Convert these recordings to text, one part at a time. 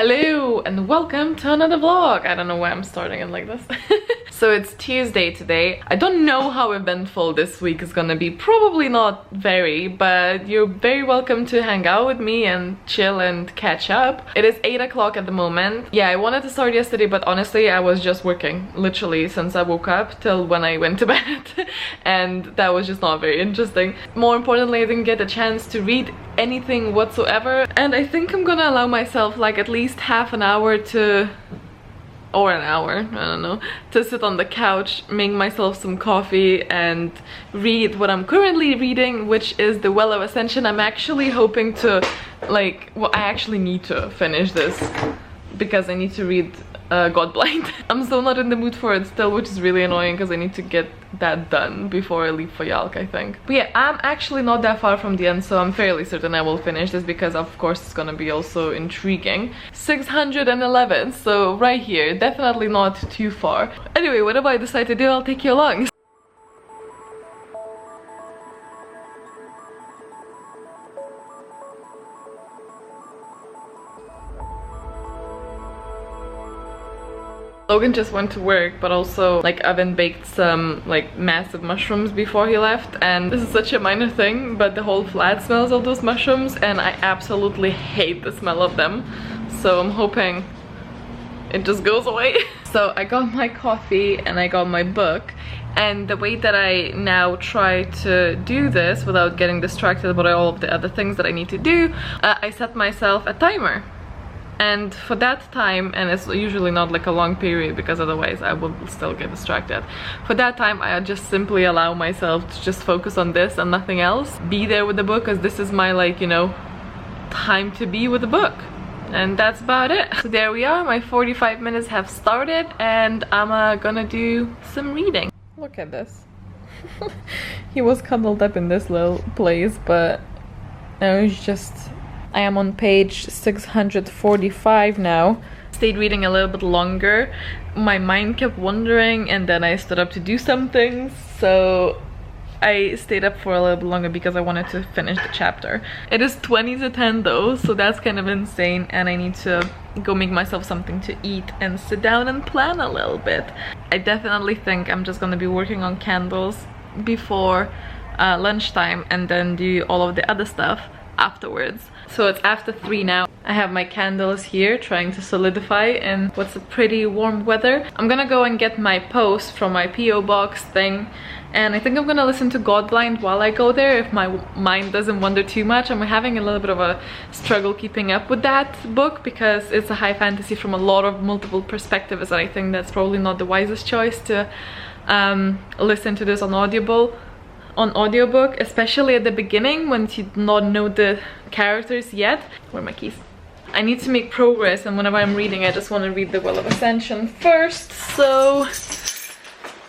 Hello and welcome to another vlog. I don't know why I'm starting it like this. So it's Tuesday today. I don't know how eventful this week is gonna be. Probably not very, but you're very welcome to hang out with me and chill and catch up. It is 8 o'clock at the moment. Yeah, I wanted to start yesterday, but honestly I was just working literally since I woke up till when I went to bed. And that was just not very interesting. More importantly, I didn't get a chance to read anything whatsoever. And I think I'm gonna allow myself like at least half an hour to, or an hour, I don't know, to sit on the couch, make myself some coffee and read what I'm currently reading, which is The Well of Ascension. I'm actually hoping to, like, well, I actually need to finish this because I need to read Godblind. I'm still not in the mood for it still, which is really annoying because I need to get that done before I leave for Yalk, I think. But yeah, I'm actually not that far from the end, so I'm fairly certain I will finish this because of course it's gonna be also intriguing. 611, so right here, definitely not too far. Anyway, whatever I decide to do, I'll take you along. Logan just went to work, but also like oven baked some like massive mushrooms before he left, and this is such a minor thing, but the whole flat smells of those mushrooms and I absolutely hate the smell of them, so I'm hoping it just goes away. So I got my coffee and I got my book, and the way that I now try to do this without getting distracted by all of the other things that I need to do, I set myself a timer. And for that time, and it's usually not like a long period because otherwise I will still get distracted. For that time, I just simply allow myself to just focus on this and nothing else. Be there with the book, because this is my, like, you know, time to be with the book. And that's about it. So there we are, my 45 minutes have started and I'm gonna do some reading. Look at this. He was cuddled up in this little place, but now he's just... I am on page 645 now. Stayed reading a little bit longer. My mind kept wandering and then I stood up to do something, so I stayed up for a little bit longer because I wanted to finish the chapter. It is 20 to 10 though, so that's kind of insane, and I need to go make myself something to eat and sit down and plan a little bit. I definitely think I'm just gonna be working on candles before lunchtime and then do all of the other stuff afterwards. So it's after 3 now. I have my candles here trying to solidify in what's a pretty warm weather. I'm gonna go and get my post from my PO box thing, and I think I'm gonna listen to Godblind while I go there if my mind doesn't wander too much. I'm having a little bit of a struggle keeping up with that book because it's a high fantasy from a lot of multiple perspectives, and I think that's probably not the wisest choice to listen to this on audiobook, especially at the beginning when you do not know the characters yet. Where are my keys? I need to make progress, and whenever I'm reading I just want to read The Well of Ascension first, so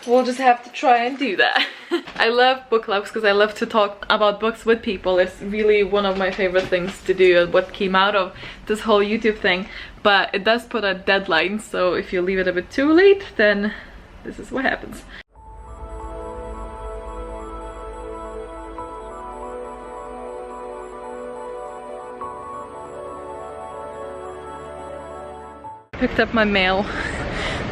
we'll just have to try and do that. I love book clubs because I love to talk about books with people. It's really one of my favorite things to do, and what came out of this whole YouTube thing, but it does put a deadline, so if you leave it a bit too late then this is what happens. Picked up my mail,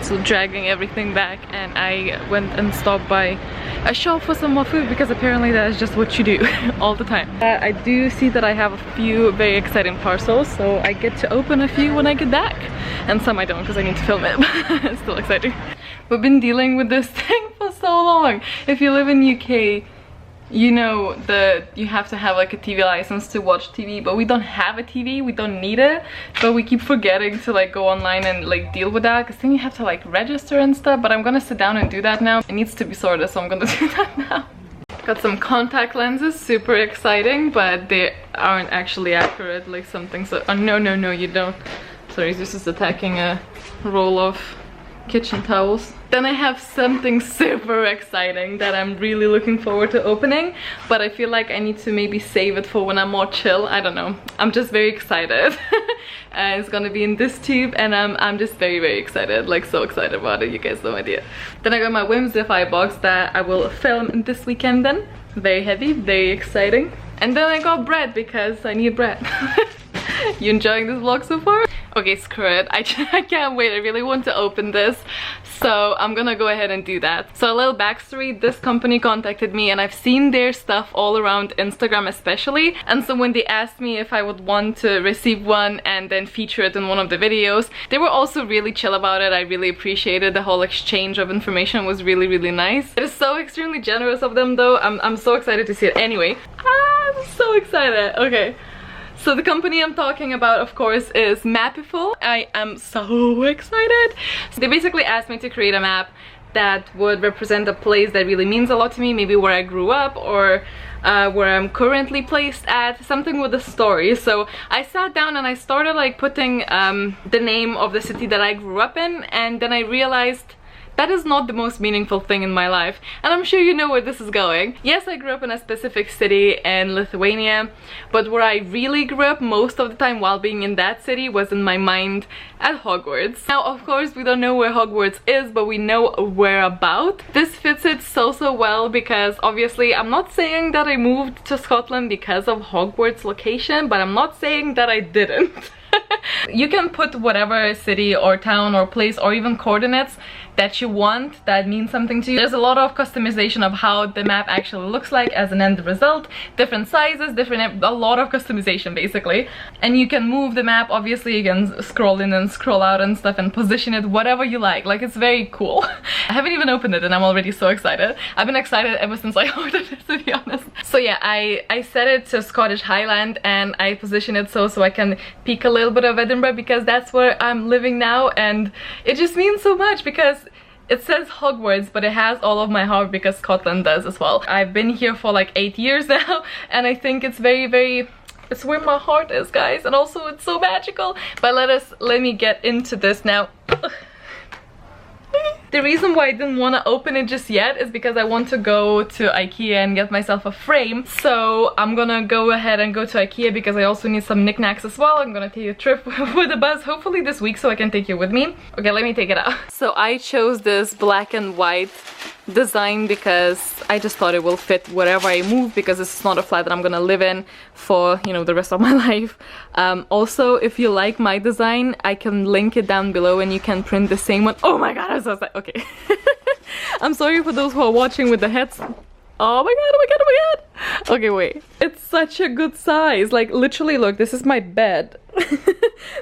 so dragging everything back, and I went and stopped by a shop for some more food because apparently that is just what you do all the time. I do see that I have a few very exciting parcels, so I get to open a few when I get back, and some I don't because I need to film it, but it's still exciting. We've been dealing with this thing for so long. If you live in UK, you know that you have to have like a TV license to watch TV, but we don't have a TV, we don't need it, but we keep forgetting to like go online and like deal with that, because then you have to like register and stuff. But I'm gonna sit down and do that now. It needs to be sorted, so I'm gonna do that now. Got some contact lenses, super exciting, but they aren't actually accurate, like something. So oh, no, you don't. Sorry, this is attacking a roll of kitchen towels. Then I have something super exciting that I'm really looking forward to opening, but I feel like I need to maybe save it for when I'm more chill. I don't know. I'm just very excited. It's gonna be in this tube, and I'm just very excited, like so excited about it. You guys have no idea. Then I got my Whimsify box that I will film this weekend then. Very heavy, very exciting. And then I got bread because I need bread. You enjoying this vlog so far? Okay, screw it. I can't wait. I really want to open this. So I'm gonna go ahead and do that. So a little backstory, this company contacted me and I've seen their stuff all around Instagram especially. And so when they asked me if I would want to receive one and then feature it in one of the videos, they were also really chill about it. I really appreciated the whole exchange of information. Was really, really nice. It is so extremely generous of them though. I'm so excited to see it. Anyway, I'm so excited. Okay. So the company I'm talking about, of course, is Mapiful. I am so excited. So they basically asked me to create a map that would represent a place that really means a lot to me, maybe where I grew up or where I'm currently placed at, something with a story. So I sat down and I started like putting the name of the city that I grew up in, and then I realized that is not the most meaningful thing in my life, and I'm sure you know where this is going. Yes, I grew up in a specific city in Lithuania, but where I really grew up most of the time while being in that city was in my mind at Hogwarts. Now, of course, we don't know where Hogwarts is, but we know whereabout. This fits it so well because obviously I'm not saying that I moved to Scotland because of Hogwarts location, but I'm not saying that I didn't. You can put whatever city or town or place or even coordinates that you want that means something to you. There's a lot of customization of how the map actually looks like as an end result, different sizes, a lot of customization basically. And you can move the map, obviously you can scroll in and scroll out and stuff and position it whatever you like. Like, it's very cool. I haven't even opened it and I'm already so excited. I've been excited ever since I ordered it, to be honest. So yeah, I set it to Scottish Highland and I position it so I can peek a little bit of Edinburgh because that's where I'm living now, and it just means so much because it says Hogwarts, but it has all of my heart because Scotland does as well. I've been here for like 8 years now, and I think it's very, it's where my heart is, guys, and also it's so magical. But let me get into this now. The reason why I didn't want to open it just yet is because I want to go to IKEA and get myself a frame. So I'm gonna go ahead and go to IKEA because I also need some knickknacks as well. I'm gonna take a trip with the bus hopefully this week so I can take you with me. Okay, let me take it out. So I chose this black and white design because I just thought it will fit wherever I move, because this is not a flat that I'm gonna live in for, you know, the rest of my life. Also, if you like my design, I can link it down below and you can print the same one. Oh my god, I'm so excited. Okay. I'm sorry for those who are watching with the heads. Oh my god, oh my god, oh my god. Okay, wait. It's such a good size. Like, literally, look, this is my bed.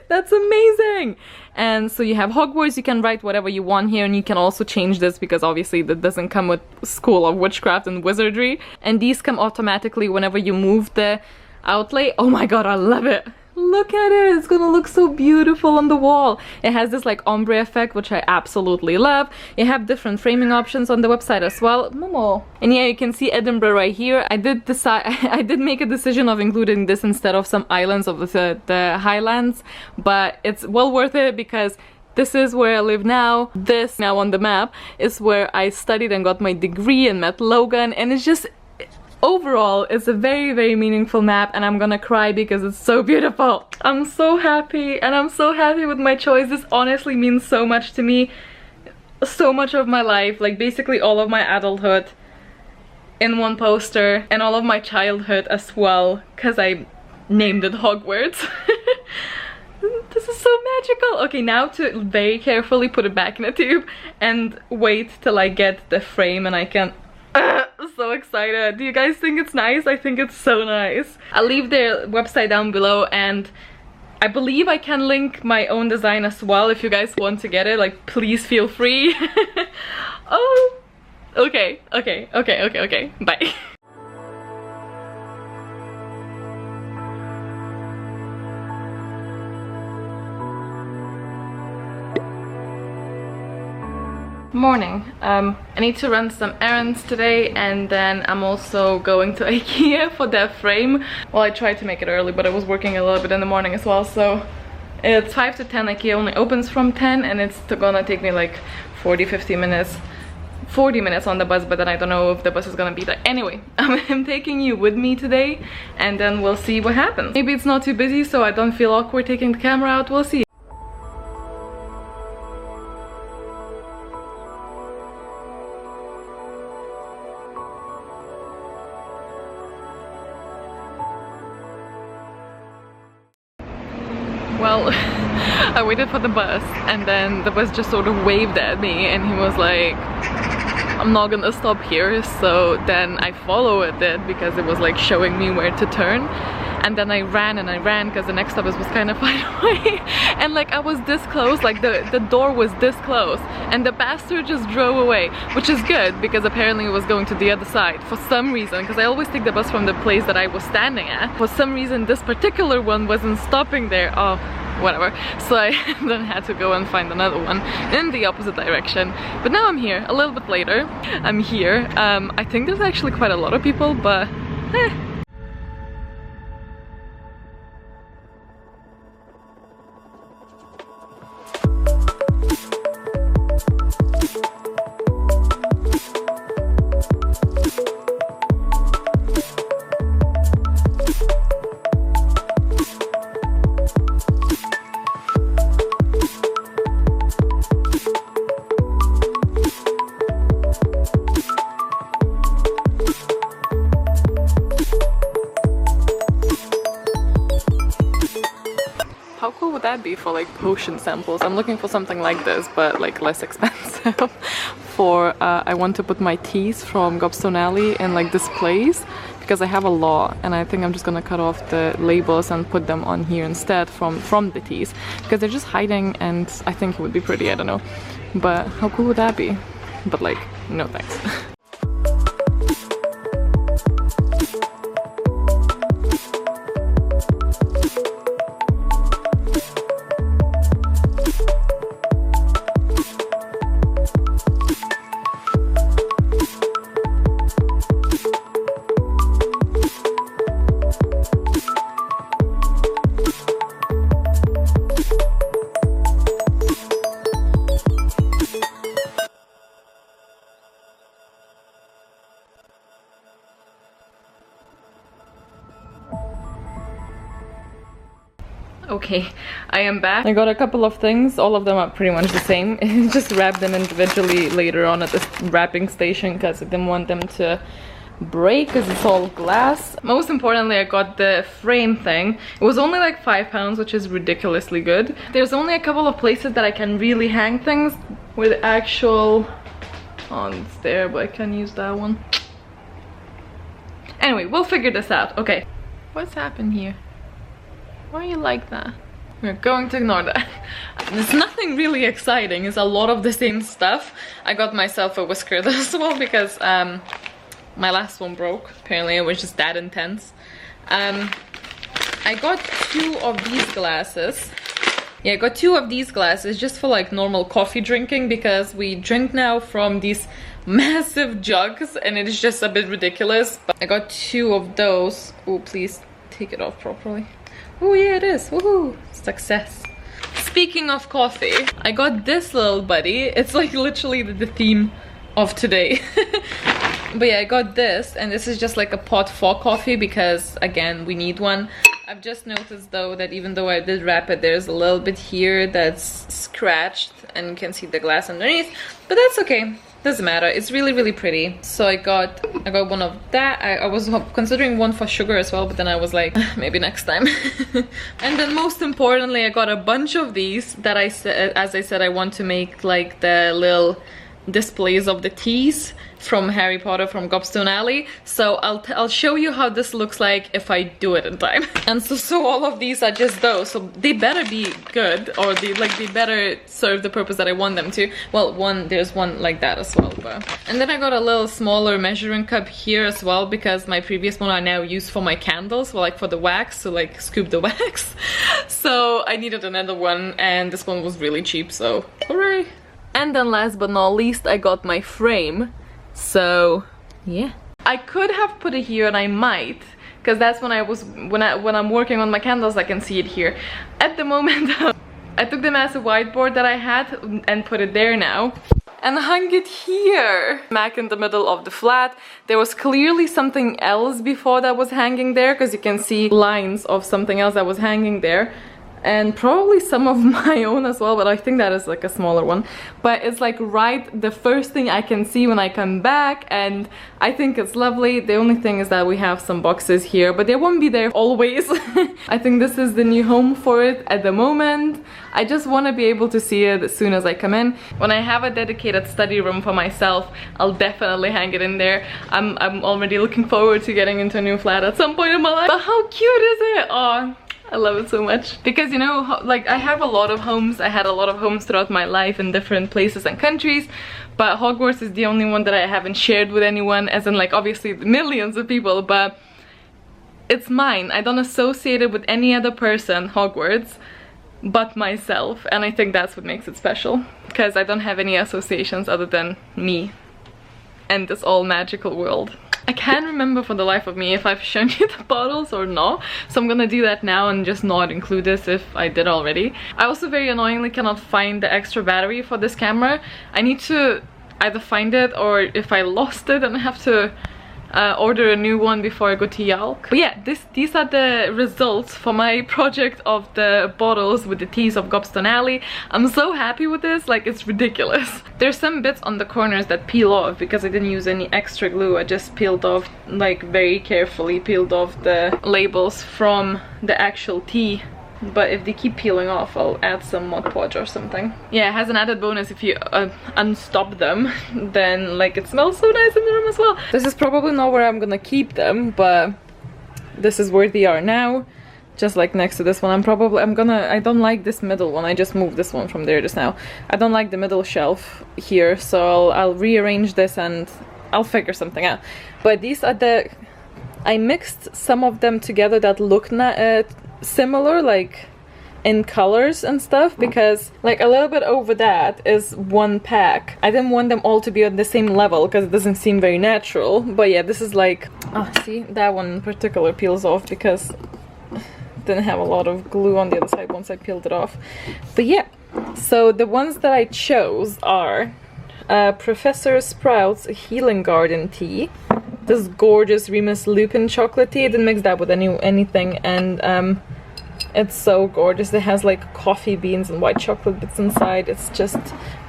That's amazing. And so you have Hogwarts, you can write whatever you want here, and you can also change this because obviously that doesn't come with School of Witchcraft and Wizardry. And these come automatically whenever you move the outlay. Oh my god, I love it. Look at it, it's gonna look so beautiful on the wall. It has this like ombre effect, which I absolutely love. You have different framing options on the website as well. Momo. And yeah, you can see Edinburgh right here. I did make a decision of including this instead of some islands of the Highlands, but it's well worth it because this is where I live now. This, now on the map, is where I studied and got my degree and met Logan, and it's just, overall, it's a very meaningful map, and I'm gonna cry because it's so beautiful. I'm so happy, and I'm so happy with my choice. This honestly means so much to me. So much of my life, like basically all of my adulthood in one poster, and all of my childhood as well, because I named it Hogwarts. This is so magical. Okay, now to very carefully put it back in a tube and wait till I get the frame and I can... so excited. Do you guys think it's nice? I think it's so nice. I'll leave their website down below, and I believe I can link my own design as well if you guys want to get it. Like, please feel free. Oh, okay. Bye. Morning. I need to run some errands today, and then I'm also going to IKEA for that frame. Well, I tried to make it early, but I was working a little bit in the morning as well, so it's 5 to 10. IKEA only opens from 10, and it's gonna take me like 40-50 minutes. 40 minutes on the bus, but then I don't know if the bus is gonna be there. Anyway, I'm taking you with me today, and then we'll see what happens. Maybe it's not too busy, so I don't feel awkward taking the camera out. We'll see. Well, waited for the bus, and then the bus just sort of waved at me, and he was like, I'm not gonna stop here. So then I followed it because it was like showing me where to turn, and then I ran because the next stop was kind of far away, and like I was this close, like the door was this close, and the bastard just drove away, which is good because apparently it was going to the other side for some reason, because I always take the bus from the place that I was standing at. For some reason this particular one wasn't stopping there. Oh, whatever. So I then had to go and find another one in the opposite direction. But now I'm here, a little bit later. I'm here. I think there's actually quite a lot of people, but how cool would that be for like potion samples? I'm looking for something like this, but like less expensive. For I want to put my teas from Gobstone Alley in like this place, because I have a lot, and I think I'm just gonna cut off the labels and put them on here instead from the teas, because they're just hiding, and I think it would be pretty, I don't know. But how cool would that be? But like, no thanks. Okay, I am back. I got a couple of things, all of them are pretty much the same. Just wrapped them individually later on at the wrapping station because I didn't want them to break because it's all glass. Most importantly, I got the frame thing. It was only like £5, which is ridiculously good. There's only a couple of places that I can really hang things with actual... Oh, it's there, but I can't use that one. Anyway, we'll figure this out. Okay. What's happened here? Why are you like that? We're going to ignore that. There's nothing really exciting. It's a lot of the same stuff. I got myself a whisker as well because my last one broke. Apparently it was just that intense. I got 2 of these glasses. Yeah, I got 2 of these glasses just for like normal coffee drinking, because we drink now from these massive jugs and it is just a bit ridiculous. But I got 2 of those. Oh, please take it off properly. Oh yeah, it is. Woohoo! Success. Speaking of coffee, I got this little buddy. It's like literally the theme of today. But yeah, I got this, and this is just like a pot for coffee because, again, we need one. I've just noticed though that even though I did wrap it, there's a little bit here that's scratched and you can see the glass underneath, but that's okay. Doesn't matter. It's really, really pretty. So I got one of that. I was considering one for sugar as well, but then I was like, maybe next time. And then most importantly, I got a bunch of these that I said, as I said, I want to make like the little displays of the teas from Harry Potter from Gobstone Alley. So I'll show you how this looks like if I do it in time. And so all of these are just those, so they better be good, or they better serve the purpose that I want them to. Well, there's one like that as well. And then I got a little smaller measuring cup here as well, because my previous one I now use for my candles, well, like for the wax, so like scoop the wax. So I needed another one, and this one was really cheap, so hooray. And then last but not least, I got my frame. So yeah, I could have put it here, and I might, because that's when I'm working on my candles, I can see it here. At the moment, I took the massive whiteboard that I had and put it there now, and hung it here, smack in the middle of the flat. There was clearly something else before that was hanging there, because you can see lines of something else that was hanging there. and probably some of my own as well, but I think that is like a smaller one. But it's like the first thing I can see when I come back, and I think it's lovely. The only thing is that we have some boxes here, but they won't be there always. I think this is the new home for it at the moment. I just want to be able to see it as soon as I come in. When I have a dedicated study room for myself, I'll definitely hang it in there. I'm already looking forward to getting into a new flat at some point in my life. But how cute is it? Oh, I love it so much. Because, you know, like, I have a lot of homes. I had a lot of homes throughout my life in different places and countries, but Hogwarts is the only one that I haven't shared with anyone, as in, like, obviously millions of people, but it's mine. I don't associate it with any other person, Hogwarts, but myself, and I think that's what makes it special, because I don't have any associations other than me and this all magical world. I can't remember for the life of me if I've shown you the bottles or not, so I'm gonna do that now and just not include this if I did already. I also very annoyingly cannot find the extra battery for this camera. I need to either find it, or if I lost it, then I have to order a new one before I go to Yalk. But yeah, these are the results for my project of the bottles with the teas of Gobstone Alley. I'm so happy with this, like, it's ridiculous. There's some bits on the corners that peel off because I didn't use any extra glue. I just peeled off, like, very carefully peeled off the labels from the actual tea. But if they keep peeling off, I'll add some Mod Podge or something. Yeah, it has an added bonus if you unstop them, then, like, it smells so nice in the room as well. This is probably not where I'm gonna keep them, but this is where they are now, just like next to this one. I don't like this middle one. I just moved this one from there just now. I don't like the middle shelf here, so I'll rearrange this and I'll figure something out. But these are I mixed some of them together that look similar, like in colors and stuff, because like a little bit over that is one pack. I didn't want them all to be on the same level because it doesn't seem very natural. But yeah, this is like, oh, see, that one in particular peels off because it didn't have a lot of glue on the other side once I peeled it off. But yeah, so the ones that I chose are Professor Sprout's Healing Garden tea, this gorgeous Remus Lupin chocolate tea. I didn't mix that with anything, and it's so gorgeous. It has like coffee beans and white chocolate bits inside. It's just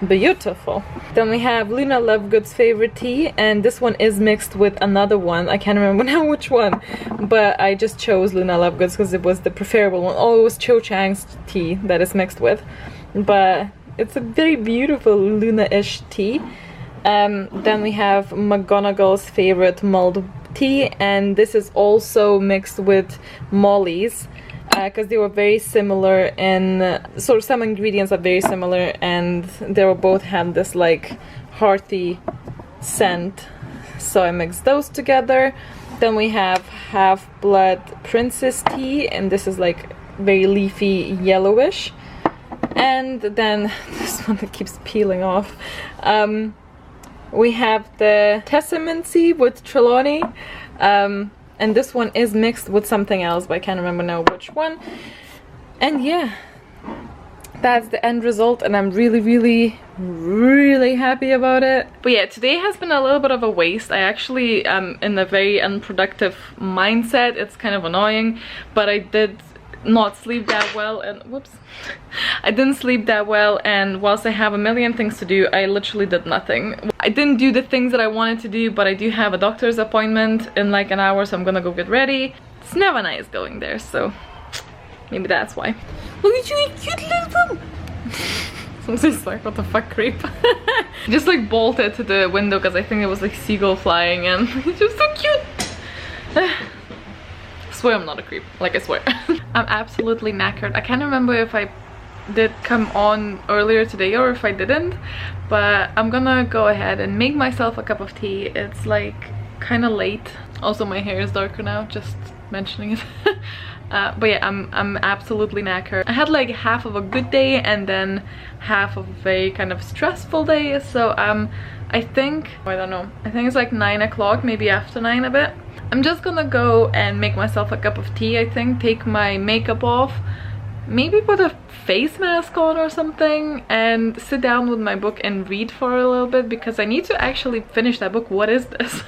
beautiful. Then we have Luna Lovegood's favorite tea, and this one is mixed with another one. I can't remember now which one, but I just chose Luna Lovegood's because it was the preferable one. Oh, it was Cho Chang's tea that is mixed with, but it's a very beautiful Luna-ish tea. Then we have McGonagall's favorite mulled tea, and this is also mixed with Molly's, because they were very similar, and so some ingredients are very similar, and they were both had this like hearty scent, so I mixed those together. Then we have Half-Blood Princess tea, and this is like very leafy yellowish. And then this one that keeps peeling off. We have the Testamency with Trelawney, and this one is mixed with something else, but I can't remember now which one. And yeah, that's the end result, and I'm really happy about it. But yeah, today has been a little bit of a waste. I actually am in a very unproductive mindset. It's kind of annoying, but I did not sleep that well, and whoops, I didn't sleep that well, and whilst I have a million things to do, I literally did nothing. I didn't do the things that I wanted to do, but I do have a doctor's appointment in like an hour, so I'm gonna go get ready. It's never nice going there, so maybe that's why. Look at you cute little I'm just like, what the fuck, creep. Just like bolted to the window because I think it was like seagull flying, and it's just so cute. I swear I'm not a creep, like I swear. I'm absolutely knackered. I can't remember if I did come on earlier today or if I didn't, but I'm gonna go ahead and make myself a cup of tea. It's like kind of late. Also, my hair is darker now, just mentioning it. But yeah, I'm absolutely knackered. I had like half of a good day and then half of a very kind of stressful day, so I think, I don't know, I think it's like 9 o'clock, maybe after 9 a bit. I'm just gonna go and make myself a cup of tea, I think, take my makeup off, maybe put a face mask on or something, and sit down with my book and read for a little bit, because I need to actually finish that book. What is this?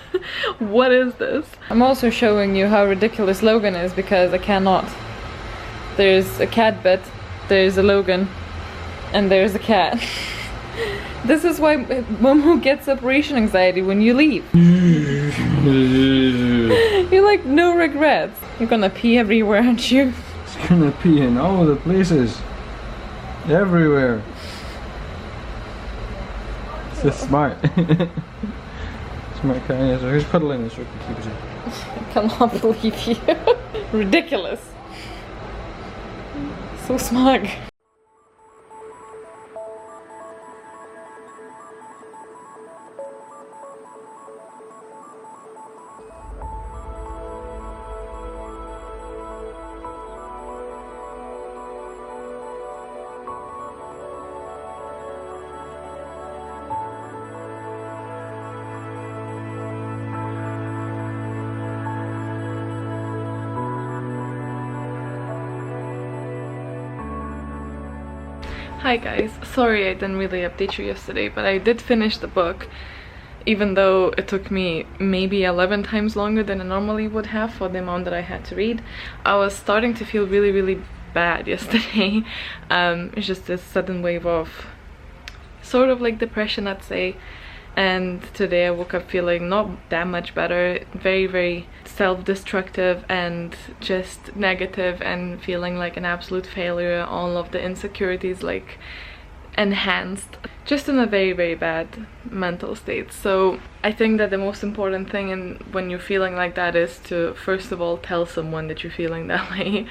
What is this? I'm also showing you how ridiculous Logan is, because I cannot there's a cat bed, there's a Logan, and there's a cat. This is why Momo gets separation anxiety when you leave. You're like, no regrets. You're gonna pee everywhere, aren't you? It's gonna pee in all the places. Everywhere. It's just smart. Smart cat. So who's cuddling this so we can keep it in? I cannot believe you. Ridiculous. So smug. Hi guys, sorry I didn't really update you yesterday, but I did finish the book, even though it took me maybe 11 times longer than I normally would have for the amount that I had to read. I was starting to feel really bad yesterday. It's just this sudden wave of sort of like depression, I'd say. And today I woke up feeling not that much better, very self-destructive and just negative, and feeling like an absolute failure. All of the insecurities like enhanced, just in a very bad mental state. So I think that the most important thing when you're feeling like that is to first of all tell someone that you're feeling that way,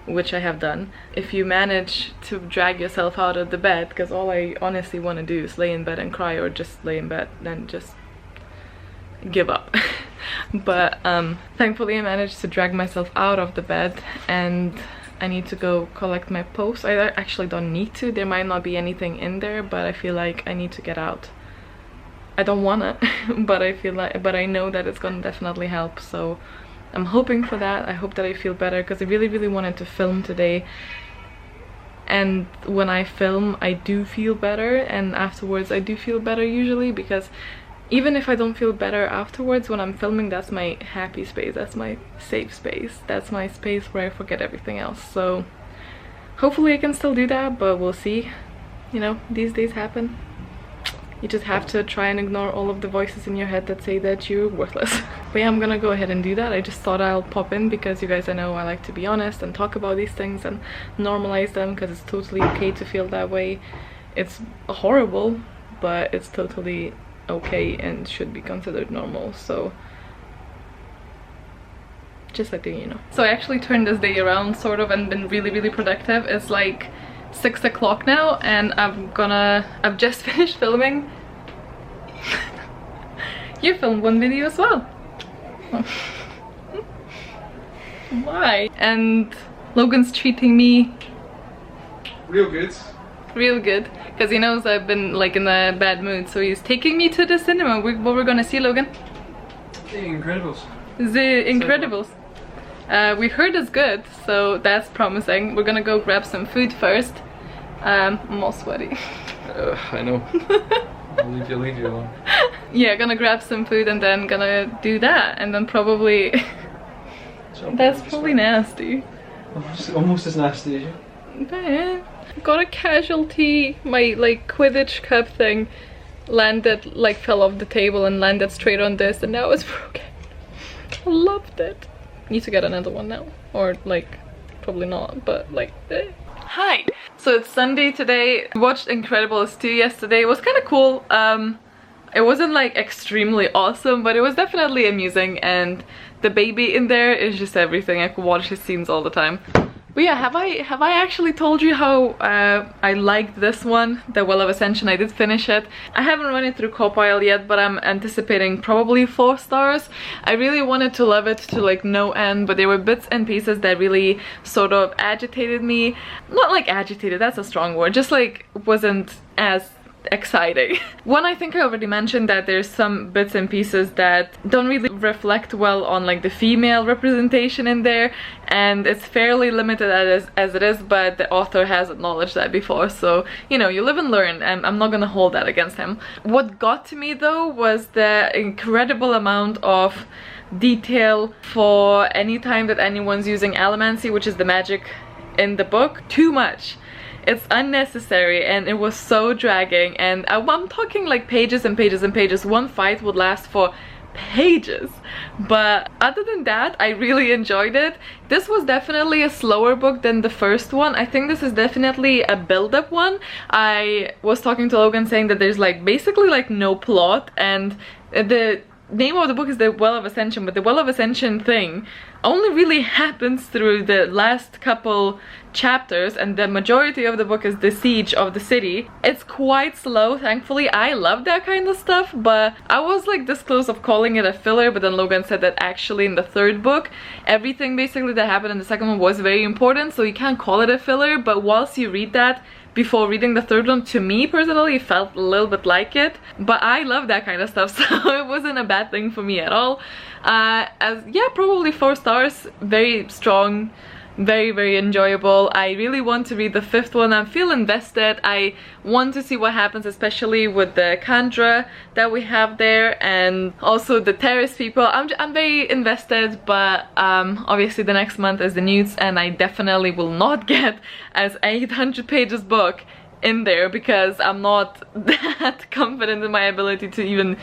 which I have done. If you manage to drag yourself out of the bed, because all I honestly want to do is lay in bed and cry, or just lay in bed and just give up. But thankfully I managed to drag myself out of the bed, and I need to go collect my post. I actually don't need to. There might not be anything in there, but I feel like I need to get out. I don't wanna, but I know that it's gonna definitely help. So I'm hoping for that. I hope that I feel better, because I really wanted to film today. And when I film, I do feel better, and afterwards I do feel better usually, because even if I don't feel better afterwards, when I'm filming, that's my happy space, that's my safe space, that's my space where I forget everything else. So hopefully I can still do that, but we'll see. You know, these days happen. You just have to try and ignore all of the voices in your head that say that you're worthless. But yeah, I'm gonna go ahead and do that. I just thought I'll pop in because you guys, I know I like to be honest and talk about these things and normalize them, because it's totally okay to feel that way. It's horrible, but it's totally okay and should be considered normal. So just letting you know. So I actually turned this day around sort of and been really productive. It's like 6 o'clock now, and I've just finished filming. You filmed one video as well. Why? And Logan's treating me real good, because he knows I've been like in a bad mood, so he's taking me to the cinema. What we're gonna see, Logan? The Incredibles. The Incredibles. We heard it's good, so that's promising. We're gonna go grab some food first. I'm all sweaty. I know. I'll leave you alone. Yeah, gonna grab some food and then gonna do that, and then probably that's probably nasty. Almost as nasty as you. But got a casualty. My like Quidditch cup thing landed, like fell off the table and landed straight on this, and now it's broken. I loved it. Need to get another one now, or like probably not, but like Hi, so it's Sunday today. I watched Incredibles 2 yesterday. It was kind of cool. It wasn't like extremely awesome, but it was definitely amusing, and the baby in there is just everything. I could watch his scenes all the time. But yeah, have I actually told you how I liked this one, The Well of Ascension? I did finish it. I haven't run it through Copile yet, but I'm anticipating probably 4 stars. I really wanted to love it to like no end, but there were bits and pieces that really sort of agitated me. Not like agitated, that's a strong word, just like wasn't as exciting. One, I think I already mentioned that there's some bits and pieces that don't really reflect well on like the female representation in there, and it's fairly limited as it is, but the author has acknowledged that before, so you know, you live and learn, and I'm not gonna hold that against him. What got to me though was the incredible amount of detail for any time that anyone's using allomancy, which is the magic in the book too much. It's unnecessary and it was so dragging, and I'm talking like pages and pages and pages. One fight would last for pages, but other than that I really enjoyed it. This was definitely a slower book than the first one. I think this is definitely a build-up one. I was talking to Logan saying that there's like basically like no plot, and the name of the book is The Well of Ascension, but the Well of Ascension thing only really happens through the last couple chapters, and the majority of the book is the siege of the city. It's quite slow, thankfully. I love that kind of stuff, but I was like this close of calling it a filler, but then Logan said that actually in the third book everything basically that happened in the second one was very important, so you can't call it a filler. But whilst you read that before reading the third one, to me personally it felt a little bit like it, but I love that kind of stuff, so it wasn't a bad thing for me at all. Yeah, probably 4 stars. Very strong, very enjoyable. I really want to read the fifth one. I feel invested. I want to see what happens, especially with the Kandra that we have there, and also the terrace people. I'm very invested, but obviously the next month is the Newts, and I definitely will not get as 800 pages book in there because I'm not that confident in my ability to even,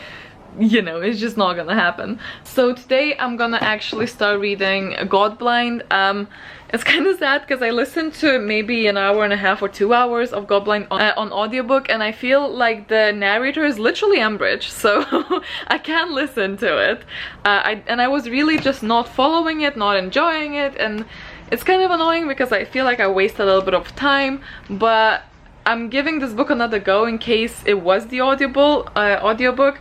you know, it's just not gonna happen. So today I'm gonna actually start reading Godblind. It's kind of sad because I listened to maybe an hour and a half or 2 hours of Godblind on audiobook, and I feel like the narrator is literally Umbridge, so I can't listen to it. I was really just not following it, not enjoying it, and it's kind of annoying because I feel like I waste a little bit of time, but I'm giving this book another go in case it was the audiobook.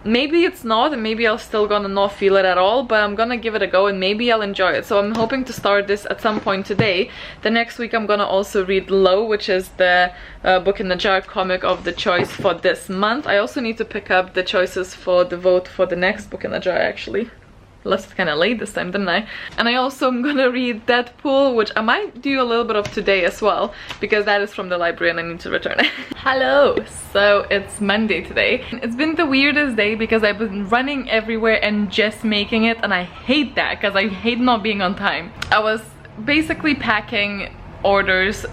Maybe it's not, and maybe I'll still gonna not feel it at all, but I'm gonna give it a go and maybe I'll enjoy it. So I'm hoping to start this at some point today. The next week I'm gonna also read Low, which is the Book in the Jar comic of the choice for this month. I also need to pick up the choices for the vote for the next Book in the Jar, actually. Left it kind of late this time, didn't I? And I also am gonna read Deadpool, which I might do a little bit of today as well, because that is from the library and I need to return it. Hello! So it's Monday today. It's been the weirdest day because I've been running everywhere and just making it, and I hate that because I hate not being on time. I was basically packing orders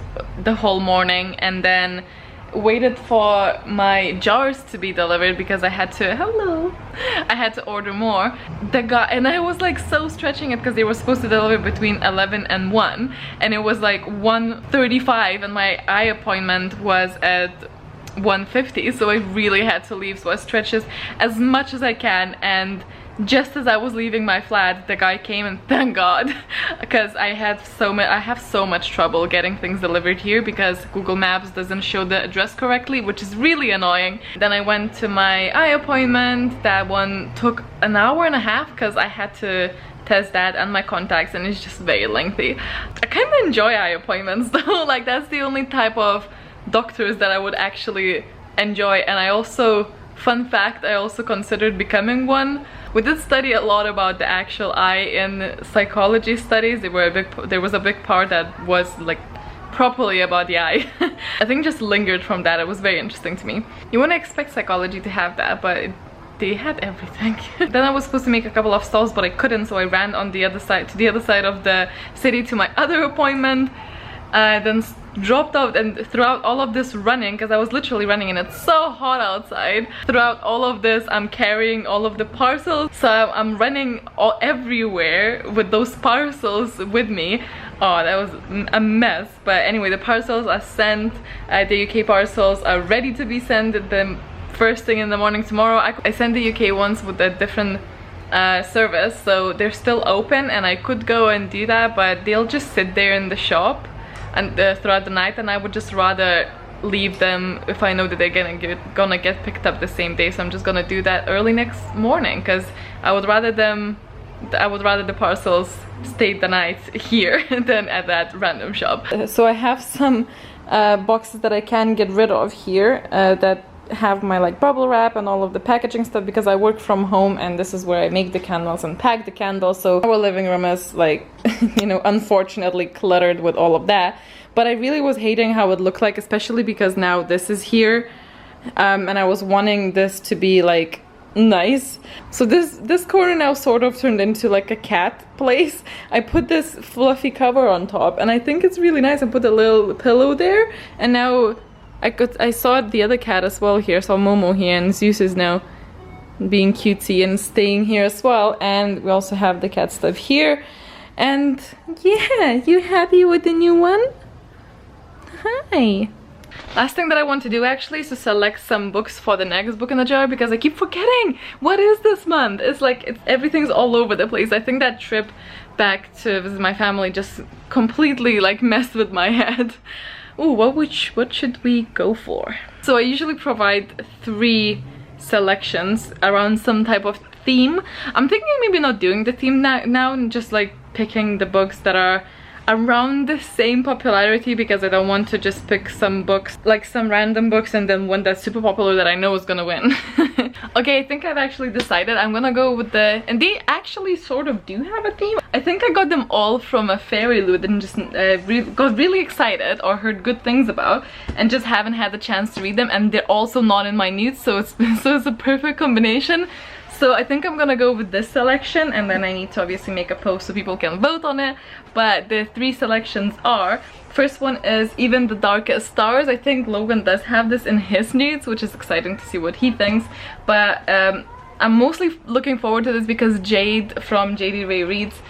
the whole morning and then waited for my jars to be delivered because I had to, I had to order more. The guy, and I was like so stretching it because they were supposed to deliver between 11 and 1, and it was like 1:35 and my eye appointment was at 1:50, so I really had to leave. So I stretched it as much as I can, and just as I was leaving my flat, the guy came, and thank God, because I have so much trouble getting things delivered here because Google Maps doesn't show the address correctly, which is really annoying. Then I went to my eye appointment. That one took an hour and a half because I had to test that and my contacts, and it's just very lengthy. I kind of enjoy eye appointments though, like that's the only type of doctors that I would actually enjoy. And I also, fun fact, I also considered becoming one. We did study a lot about the actual eye in psychology studies. There was a big part that was like properly about the eye. I think just lingered from that. It was very interesting to me. You wouldn't expect psychology to have that, but they had everything. Then I was supposed to make a couple of stops, but I couldn't, so I ran on the other side, to the other side of the city to my other appointment. Then dropped out, and throughout all of this running, because I was literally running and it's so hot outside, throughout all of this I'm carrying all of the parcels, so I'm running everywhere with those parcels with me. Oh, that was a mess. But anyway, the parcels are sent. The UK parcels are ready to be sent the first thing in the morning tomorrow. I sent the UK ones with a different service, so they're still open and I could go and do that, but they'll just sit there in the shop and throughout the night, and I would just rather leave them if I know that they're gonna get picked up the same day. So I'm just gonna do that early next morning because I would rather the parcels stay the night here than at that random shop. So I have some boxes that I can get rid of here that have my like bubble wrap and all of the packaging stuff, because I work from home and this is where I make the candles and pack the candles. So our living room is like, you know, unfortunately cluttered with all of that. But I really was hating how it looked like, especially because now this is here, and I was wanting this to be like nice. So this corner now sort of turned into like a cat place. I put this fluffy cover on top and I think it's really nice. I put a little pillow there, and now I saw the other cat as well here. I saw Momo here, and Zeus is now being cutesy and staying here as well. And we also have the cat stuff here. And yeah, you happy with the new one? Hi. Last thing that I want to do actually is to select some books for the next book in the jar, because I keep forgetting what is this month. It's like everything's all over the place. I think that trip back to visit my family just completely like messed with my head. Ooh, what should we go for? So I usually provide 3 selections around some type of theme. I'm thinking maybe not doing the theme now and just like picking the books that are around the same popularity, because I don't want to just pick some books, like some random books, and then one that's super popular that I know is gonna win. Okay, I think I've actually decided. I'm gonna go with and they actually sort of do have a theme. I think I got them all from a fairy loot and just got really excited or heard good things about, and just haven't had the chance to read them, and they're also not in my needs, so it's a perfect combination. So I think I'm gonna go with this selection, and then I need to obviously make a post so people can vote on it. But the 3 selections are, first one is Even the Darkest Stars. I think Logan does have this in his needs, which is exciting to see what he thinks. But I'm mostly looking forward to this because Jade from JD Ray Reads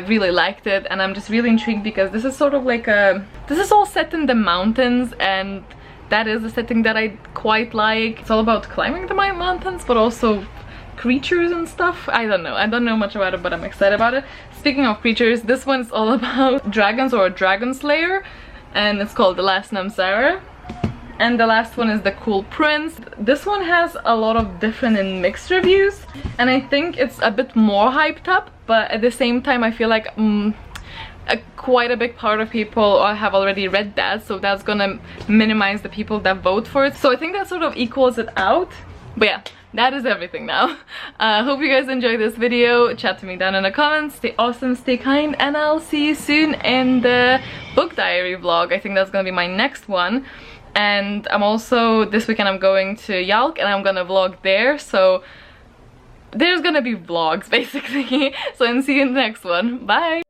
really liked it, and I'm just really intrigued because this is sort of like this is all set in the mountains, and that is a setting that I quite like. It's all about climbing the mountains, but also creatures and stuff. I don't know much about it, but I'm excited about it. Speaking of creatures, this one's all about dragons, or a dragon slayer, and it's called The Last Namsara. And the last one is The Cool Prince. This one has a lot of different and mixed reviews, and I think it's a bit more hyped up, but at the same time I feel like quite a big part of people have already read that, so that's gonna minimize the people that vote for it. So I think that sort of equals it out. But yeah, that is everything now. Hope you guys enjoyed this video. Chat to me down in the comments. Stay awesome, stay kind, and I'll see you soon in the book diary vlog. I think that's gonna be my next one. And I'm also, this weekend I'm going to Yalk, and I'm gonna vlog there, so there's gonna be vlogs basically. So I'll see you in the next one. Bye!